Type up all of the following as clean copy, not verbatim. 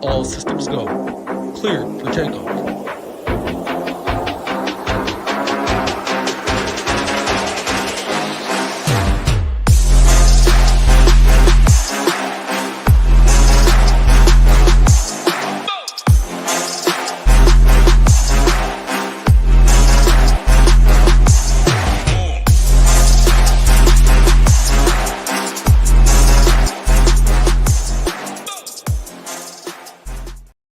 All systems go. Cleared for takeoff.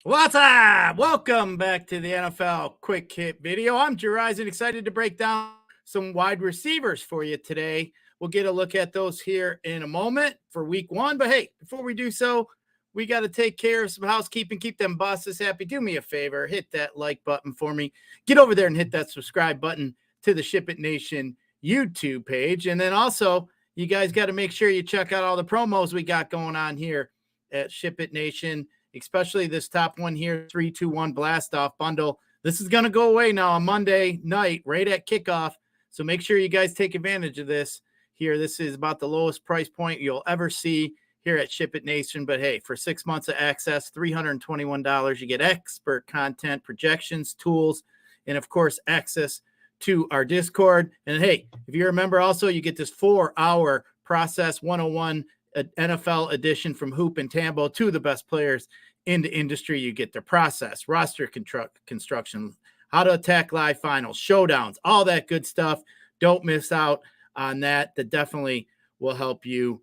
What's up? Welcome back to the NFL Quick Hit video. I'm Gyiraszin, excited to break down some wide receivers for you today. We'll get a look at those here in a moment for week one. But hey, before we do so, we got to take care of some housekeeping, keep them bosses happy. Do me a favor, hit that like button for me. Get over there and hit that subscribe button to the SHIPIT Nation YouTube page. And then also, you guys got to make sure you check out all the promos we got going on here at SHIPIT Nation, especially this top one here, 3-2-1 blast off bundle. This is going to go away now on Monday night, right at kickoff. So make sure you guys take advantage of this here. This is about the lowest price point you'll ever see here at SHIPIT Nation. But hey, for 6 months of access, $321, you get expert content, projections, tools, and of course, access to our Discord. And hey, if you remember also, you get this 4-hour process 101 NFL edition from Hoop and Tambo, two of the best players in the industry. You get their process, roster construction, how to attack live finals, showdowns, all that good stuff. Don't miss out on that. That definitely will help you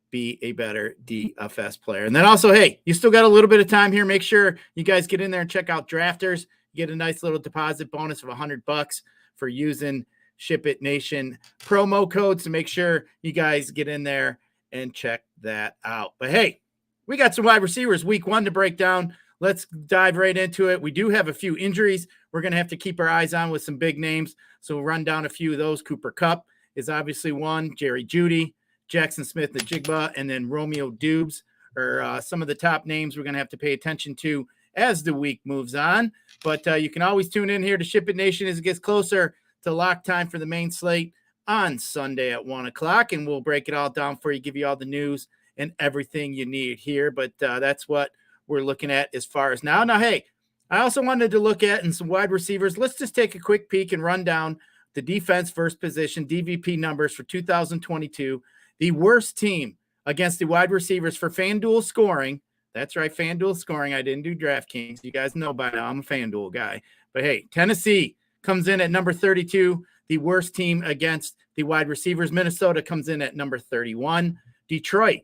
be a better DFS player. And then also, hey, you still got a little bit of time here. Make sure you guys get in there and check out Drafters. You get a nice little deposit bonus of $100 for using SHIPIT Nation promo code. So make sure you guys get in there and check that out. But hey, we got some wide receivers week one to break down. Let's dive right into it. We do have a few injuries we're going to have to keep our eyes on with some big names. So we'll run down a few of those. Cooper Kupp is obviously one. Jerry Jeudy, Jackson Smith-Njigba, and then Romeo Doubs are some of the top names we're going to have to pay attention to as the week moves on. But you can always tune in here to SHIPIT Nation as it gets closer to lock time for the main slate on Sunday at 1 o'clock, and we'll break it all down for you, give you all the news and everything you need here. But that's what we're looking at as far as now. Now, hey, I also wanted to look at in some wide receivers. Let's just take a quick peek and run down the defense first position DVP numbers for 2022. The worst team against the wide receivers for FanDuel scoring. That's right, FanDuel scoring. I didn't do DraftKings. You guys know by now I'm a FanDuel guy. But hey, Tennessee comes in at number 32. The worst team against the wide receivers. Minnesota comes in at number 31. Detroit,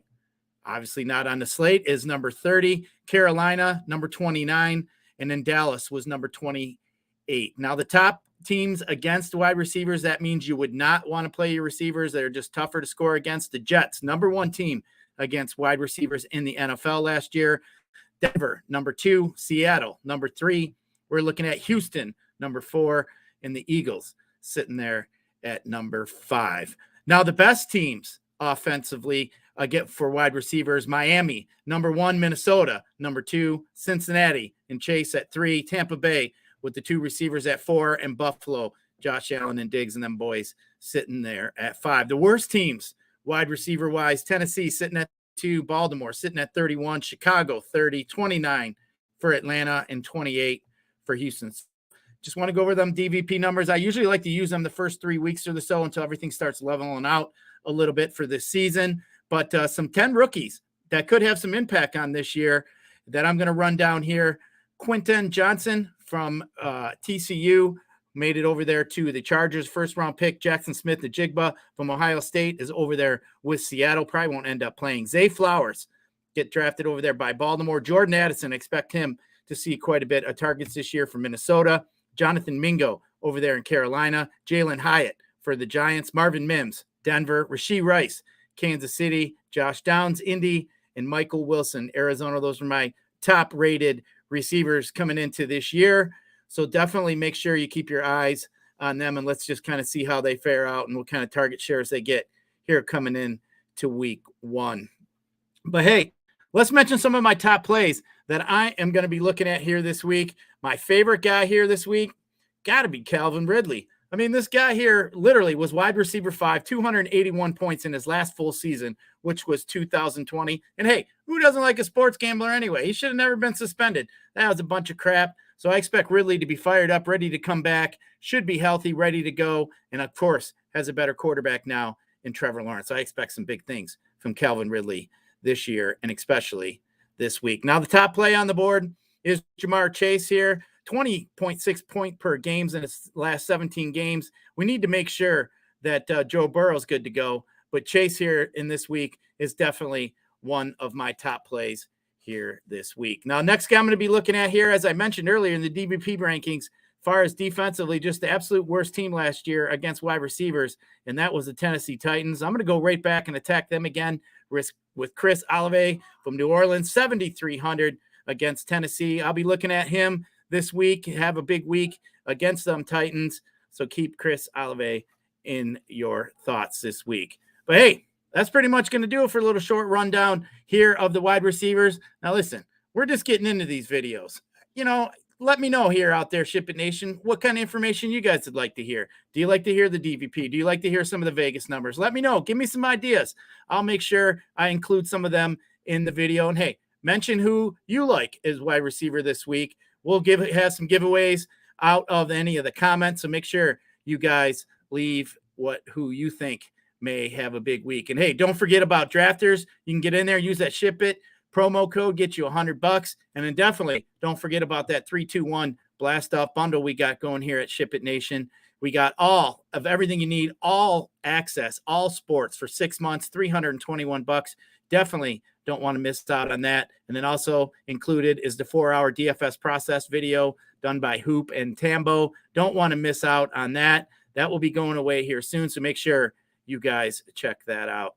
obviously not on the slate, is number 30. Carolina, number 29. And then Dallas was number 28. Now, the top teams against wide receivers, that means you would not want to play your receivers. They're just tougher to score against. The Jets, number 1 team against wide receivers in the NFL last year. Denver, number 2. Seattle, number 3. We're looking at Houston, number 4. And the Eagles sitting there at number 5. Now, the best teams offensively get for wide receivers: Miami, number 1, Minnesota, number 2, Cincinnati, and Chase at 3, Tampa Bay with the 2 receivers at 4, and Buffalo, Josh Allen and Diggs and them boys sitting there at 5. The worst teams wide receiver wise: Tennessee sitting at 2, Baltimore sitting at 31, Chicago 30, 29 for Atlanta, and 28 for Houston. Just want to go over them DVP numbers. I usually like to use them the first 3 weeks or so until everything starts leveling out a little bit for this season. But some 10 rookies that could have some impact on this year that I'm going to run down here. Quentin Johnson from TCU made it over there to the Chargers. First-round pick. Jackson Smith-Njigba from Ohio State is over there with Seattle. Probably won't end up playing. Zay Flowers get drafted over there by Baltimore. Jordan Addison, expect him to see quite a bit of targets this year from Minnesota. Jonathan Mingo over there in Carolina. Jalen Hyatt for the Giants. Marvin Mims, Denver. Rashee Rice, Kansas City. Josh Downs, Indy. And Michael Wilson, Arizona. Those are my top-rated receivers coming into this year. So definitely make sure you keep your eyes on them, and let's just kind of see how they fare out and what kind of target shares they get here coming in to week one. But hey, let's mention some of my top plays that I am going to be looking at here this week. My favorite guy here this week, got to be Calvin Ridley I mean, this guy here literally was wide receiver 5, 281 points in his last full season, which was 2020. And hey, who doesn't like a sports gambler anyway? He should have never been suspended. That was a bunch of crap. So I expect Ridley to be fired up, ready to come back, should be healthy, ready to go. And of course, has a better quarterback now in Trevor Lawrence. I expect some big things from Calvin Ridley this year, and especially this week. Now, the top play on the board is Jamar Chase here. 20.6 point per games in his last 17 games. We need to make sure that Joe Burrow's good to go. But Chase here in this week is definitely one of my top plays here this week. Now, next guy I'm going to be looking at here, as I mentioned earlier in the DVP rankings, far as defensively, just the absolute worst team last year against wide receivers, and that was the Tennessee Titans. I'm going to go right back and attack them again with Chris Olave from New Orleans, 7,300 against Tennessee. I'll be looking at him this week, have a big week against them Titans. So keep Chris Olave in your thoughts this week. But hey, that's pretty much going to do it for a little short rundown here of the wide receivers. Now listen, we're just getting into these videos. You know, let me know here out there, SHIPIT Nation, what kind of information you guys would like to hear. Do you like to hear the DVP? Do you like to hear some of the Vegas numbers? Let me know. Give me some ideas. I'll make sure I include some of them in the video. And hey, mention who you like as wide receiver this week. We'll have some giveaways out of any of the comments. So make sure you guys leave who you think may have a big week. And hey, don't forget about drafters. You can get in there, use that SHIPIT promo code, get you $100. And then definitely don't forget about that 3-2-1 blast off bundle we got going here at SHIPIT Nation. We got all of everything you need, all access, all sports for 6 months, $321. Definitely don't want to miss out on that. And then also included is the 4-hour DFS process video done by Hoop and Tambo. Don't want to miss out on that. That will be going away here soon. So make sure you guys check that out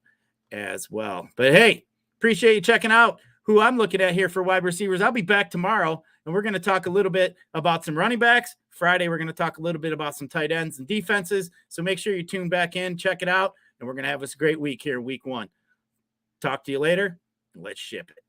as well. But hey, appreciate you checking out who I'm looking at here for wide receivers. I'll be back tomorrow, and we're going to talk a little bit about some running backs. Friday, we're going to talk a little bit about some tight ends and defenses. So make sure you tune back in, check it out, and we're going to have us a great week here, week 1. Talk to you later. Let's ship it.